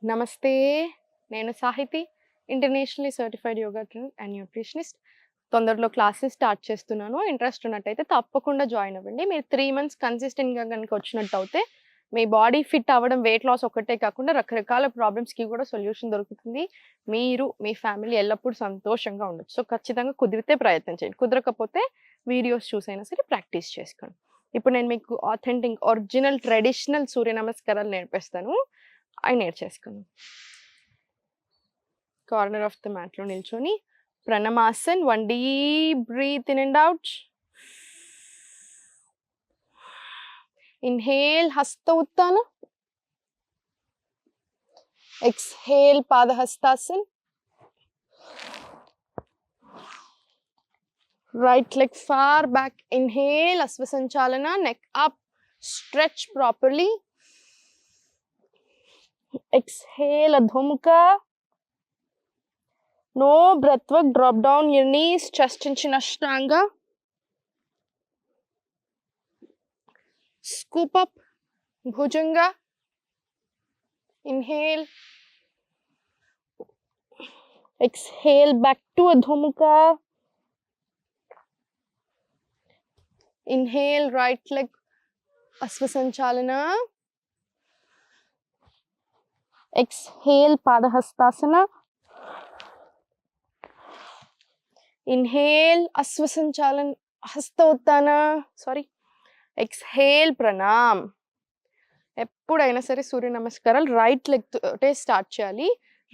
నమస్తే. నేను Sahiti, internationally certified yoga trainer and nutritionist. తొందరలో క్లాసెస్ స్టార్ట్ చేస్తున్నాను. ఇంట్రెస్ట్ ఉన్నట్టయితే తప్పకుండా జాయిన్ అవ్వండి. మీరు 3 మంత్స్ కన్సిస్టెంట్‌గా గనుక వచ్చినట్టయితే మీ బాడీ ఫిట్ అవ్వడం, వెయిట్ లాస్ ఒక్కటే కాకుండా రకరకాల ప్రాబ్లమ్స్‌కి కూడా సొల్యూషన్ దొరుకుతుంది. మీరు, మీ ఫ్యామిలీ ఎల్లప్పుడూ సంతోషంగా ఉండొచ్చు. సో, ఖచ్చితంగా కుదిరితే ప్రయత్నం చేయండి. కుదరకపోతే వీడియోస్ చూసైనా సరే ప్రాక్టీస్ చేసుకోండి. ఇప్పుడు నేను మీకు ఆథెంటిక్, ఒరిజినల్, ట్రెడిషనల్ సూర్య నమస్కారాలు నేర్పిస్తాను. అవి నేర్చేసుకుందాం. కార్నర్ ఆఫ్ ద మ్యాట్లో నిల్చొని Pranamasan. 1 deep breath in and out. Inhale Hasta Uttana. Exhale Padahastasan. Right leg far back. Inhale Asvasanchalana. Neck up. Stretch properly. Exhale Adho Mukha. No breath work. Drop down your knees. Chest in Chin Ashtanga. Scoop up. Bhujanga. Inhale. Exhale back to Adho Mukha. Inhale, right leg Asvasanchalana. Exhale, Padahastasana. Inhale, Asvasanchalana, Hasta Uttana. Sorry. Exhale, Pranam. ఎప్పుడైనా సరే సూర్య నమస్కారాలు right leg తోటే start చేయాలి.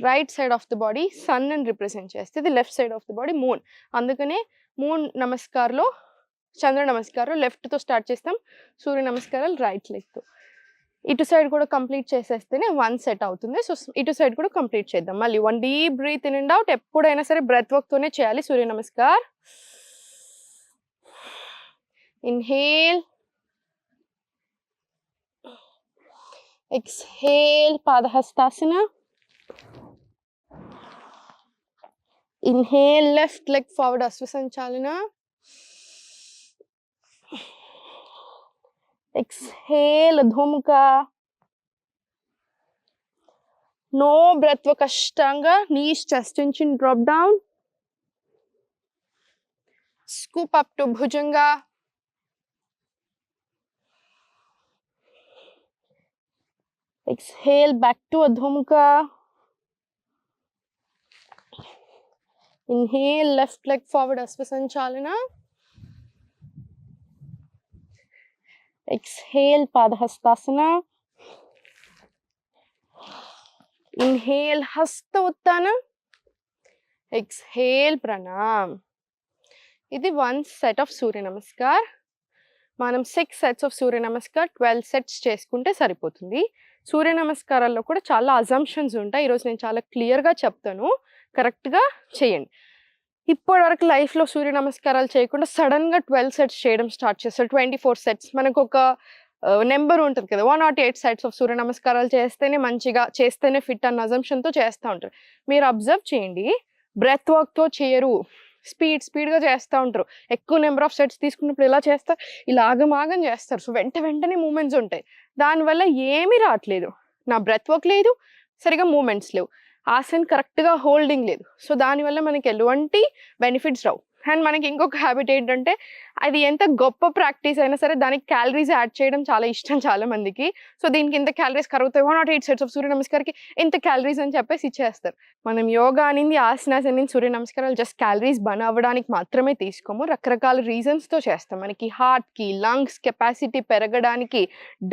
Right side of the body sun అని represent చేస్తుంది, left side of the body moon. అందుకనే moon నమస్కారంలో, చంద్ర నమస్కారం లెఫ్ట్తో స్టార్ట్ చేస్తాం, సూర్య నమస్కారాలు రైట్ లెగ్తో. ఇటు సైడ్ కూడా కంప్లీట్ చేసేస్తేనే 1 సెట్ అవుతుంది. సో ఇటు సైడ్ కూడా కంప్లీట్ చేద్దాం. మళ్ళీ 1 deep breath in and out. ఎప్పుడైనా సరే బ్రెత్ వర్క్తోనే చేయాలి Surya Namaskar. Inhale. Exhale, Padahastasana. Inhale, left leg forward, Asvasanchalana. Exhale, Adho Mukha. No breath work, Ashtanga. Knees, chest and chin drop down. Scoop up to Bhujanga. Exhale, back to Adho Mukha. Inhale, left leg forward, Asvasanchalana. Exhale, Padahastasana. Inhale, Hasta Uttana. Exhale, Pranam. ఇది 1 set of సూర్య నమస్కార్. మనం 6 sets of Surya namaskar 12 sets చేసుకుంటే సరిపోతుంది. సూర్య నమస్కారాల్లో కూడా చాలా assumptions ఉంటాయి. ఈరోజు నేను చాలా క్లియర్గా చెప్తాను, కరెక్ట్గా చేయండి. ఇప్పటివరకు లైఫ్లో సూర్య నమస్కారాలు చేయకుండా సడన్గా 12 సెట్స్ చేయడం స్టార్ట్ చేస్తారు. 24 సెట్స్. మనకు ఒక నెంబర్ ఉంటుంది కదా, 108 సెట్స్ ఆఫ్ సూర్య నమస్కారాలు చేస్తేనే మంచిగా, చేస్తేనే ఫిట్ అన్న అజంప్షన్తో చేస్తూ ఉంటారు. మీరు అబ్జర్వ్ చేయండి, బ్రెత్ వర్క్తో చేయరు, స్పీడ్గా చేస్తూ ఉంటారు. ఎక్కువ నెంబర్ ఆఫ్ సెట్స్ తీసుకున్నప్పుడు ఇలా చేస్తారు, ఇలా ఆగమాగం చేస్తారు. సో వెంటనే మూమెంట్స్ ఉంటాయి. దానివల్ల ఏమీ రావట్లేదు. నా బ్రెత్ వర్క్ లేదు, సరిగా మూమెంట్స్ లేవు, ఆసన్ కరెక్ట్గా హోల్డింగ్ లేదు. సో దానివల్ల మనకి ఎటువంటి బెనిఫిట్స్ రావు. అండ్ మనకి ఇంకొక హ్యాబిట్ ఏంటంటే, అది ఎంత గొప్ప ప్రాక్టీస్ అయినా సరే దానికి క్యాలరీస్ యాడ్ చేయడం చాలా ఇష్టం చాలా మందికి. సో దీనికి ఇంత క్యాలరీస్ కరుగుతాయి, 108 సెట్స్ ఆఫ్ సూర్య నమస్కార్కి ఇంత క్యాలరీస్ అని చెప్పేసి ఇచ్చేస్తారు. మనం యోగా అనింది, ఆసనాస్ అనింది, సూర్య నమస్కారాలు జస్ట్ క్యాలరీస్ బర్న్ అవ్వడానికి మాత్రమే తీసుకోము. రకరకాల రీజన్స్తో చేస్తాం. మనకి హార్ట్కి, లంగ్స్ కెపాసిటీ పెరగడానికి,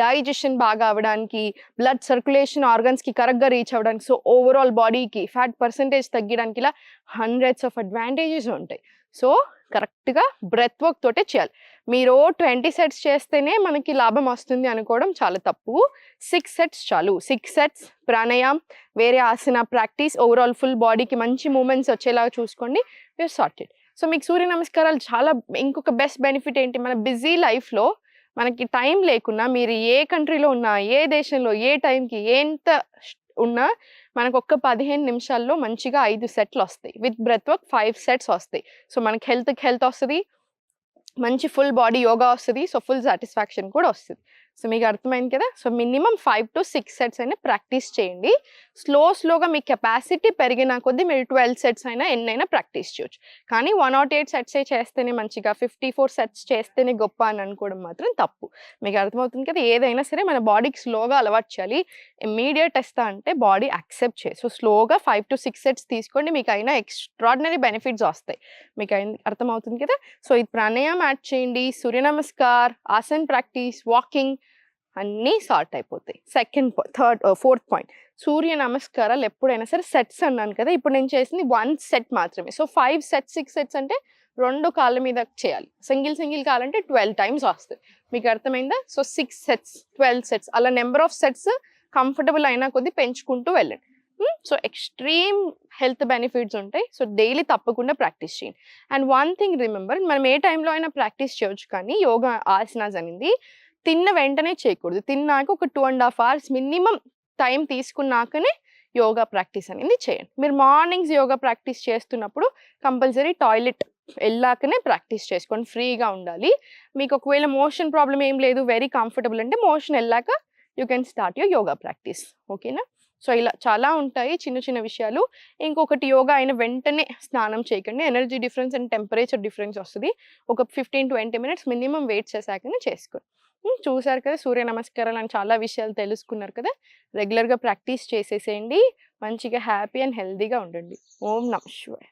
డైజెషన్ బాగా అవ్వడానికి, బ్లడ్ సర్క్యులేషన్ ఆర్గన్స్కి కరెక్ట్గా రీచ్ అవ్వడానికి, సో ఓవరాల్ బాడీకి ఫ్యాట్ పర్సంటేజ్ తగ్గడానికి, ఇలా హండ్రెడ్స్ ఆఫ్ అడ్వాంటేజెస్ ఉంటాయి. సో కరెక్ట్గా బ్రెత్ వర్క్ తోటే చేయాలి. మీరు 20 సెట్స్ చేస్తేనే మనకి లాభం వస్తుంది అనుకోవడం చాలా తప్పు. 6 సెట్స్ చాలు. 6 సెట్స్ ప్రాణాయామ్, వేరే ఆసన ప్రాక్టీస్, ఓవరాల్ ఫుల్ బాడీకి మంచి మూమెంట్స్ వచ్చేలాగా చూసుకోండి. Your sorted. సో మీకు సూర్య నమస్కారాలు చాలా ఇంకొక బెస్ట్ బెనిఫిట్ ఏంటి, మన బిజీ లైఫ్లో మనకి టైం లేకున్నా, మీరు ఏ కంట్రీలో ఉన్నా, ఏ దేశంలో, ఏ టైంకి ఎంత ఉన్నా, మనకు ఒక్క 15 నిమిషాల్లో మంచిగా 5 సెట్లు వస్తాయి. విత్ బ్రెత్ వర్క్ 5 సెట్స్ వస్తాయి. సో మనకి హెల్త్ వస్తుంది, మంచి ఫుల్ బాడీ యోగా వస్తుంది. సో ఫుల్ సాటిస్ఫాక్షన్ కూడా వస్తుంది. సో మీకు అర్థమైంది కదా. సో మినిమం 5 to 6 సెట్స్ అయినా ప్రాక్టీస్ చేయండి. స్లోగా మీ కెపాసిటీ పెరిగిన కొద్దీ మీరు 12 సెట్స్ అయినా ఎన్నైనా ప్రాక్టీస్ చేయొచ్చు. కానీ 108 సెట్సే చేస్తేనే మంచిగా, 54 సెట్స్ చేస్తేనే గొప్ప అని అనుకోవడం మాత్రం తప్పు. మీకు అర్థమవుతుంది కదా. ఏదైనా సరే మన బాడీకి స్లోగా అలవాటు చేయాలి. ఇమ్మీడియట్ ఇస్తా అంటే బాడీ యాక్సెప్ట్ చేయి. సో స్లోగా 5 to 6 సెట్స్ తీసుకోండి. మీకు అయినా ఎక్స్ట్రాడినరీ బెనిఫిట్స్ వస్తాయి. మీకు అర్థమవుతుంది కదా. సో ఇది ప్రాణాయామం యాడ్ చేయండి, సూర్య నమస్కార్, ఆసన్ ప్రాక్టీస్, వాకింగ్ అన్నీ సార్ట్ అయిపోతాయి. ఫోర్త్ పాయింట్, సూర్య నమస్కారాలు ఎప్పుడైనా సరే సెట్స్ అన్నాను కదా. ఇప్పుడు నేను చేసింది 1 సెట్ మాత్రమే. సో 5 సెట్స్ 6 సెట్స్ అంటే 2 కాళ్ళ మీద చేయాలి. సింగిల్ కావాలంటే 12 టైమ్స్ వస్తుంది. మీకు అర్థమైందా. సో 6 సెట్స్ 12 సెట్స్ అలా నెంబర్ ఆఫ్ సెట్స్ కంఫర్టబుల్ అయినా కొద్దీ పెంచుకుంటూ వెళ్ళండి. సో ఎక్స్ట్రీమ్ హెల్త్ బెనిఫిట్స్ ఉంటాయి. సో డైలీ తప్పకుండా ప్రాక్టీస్ చేయండి. అండ్ వన్ థింగ్ రిమెంబర్, మనం ఏ టైంలో అయినా ప్రాక్టీస్ చేయొచ్చు, కానీ యోగా ఆసనాస్ అనేది తిన్న వెంటనే చేయకూడదు. తిన్నాక ఒక 2.5 hours మినిమం టైం తీసుకున్నాకనే యోగా ప్రాక్టీస్ అనేది చేయండి. మీరు మార్నింగ్స్ యోగా ప్రాక్టీస్ చేస్తున్నప్పుడు కంపల్సరీ టాయిలెట్ వెళ్ళాకనే ప్రాక్టీస్ చేసుకోండి. ఫ్రీగా ఉండాలి. మీకు ఒకవేళ మోషన్ ప్రాబ్లం ఏం లేదు, వెరీ కంఫర్టబుల్ అంటే మోషన్ వెళ్ళాక you can start your yoga practice. ఓకేనా. సో ఇలా చాలా ఉంటాయి చిన్న విషయాలు. ఇంకొకటి, యోగా అయిన వెంటనే స్నానం చేయకండి. Energy difference and temperature difference వస్తుంది. ఒక 15-20 minutes మినిమం వెయిట్ చేశాకనే చేసుకోండి. చూసారు కదా, సూర్య నమస్కారాలు అని చాలా విషయాలు తెలుసుకున్నారు కదా. రెగ్యులర్గా ప్రాక్టీస్ చేసేసేయండి. మంచిగా హ్యాపీ అండ్ హెల్తీగా ఉండండి. ఓం నమః శివాయ.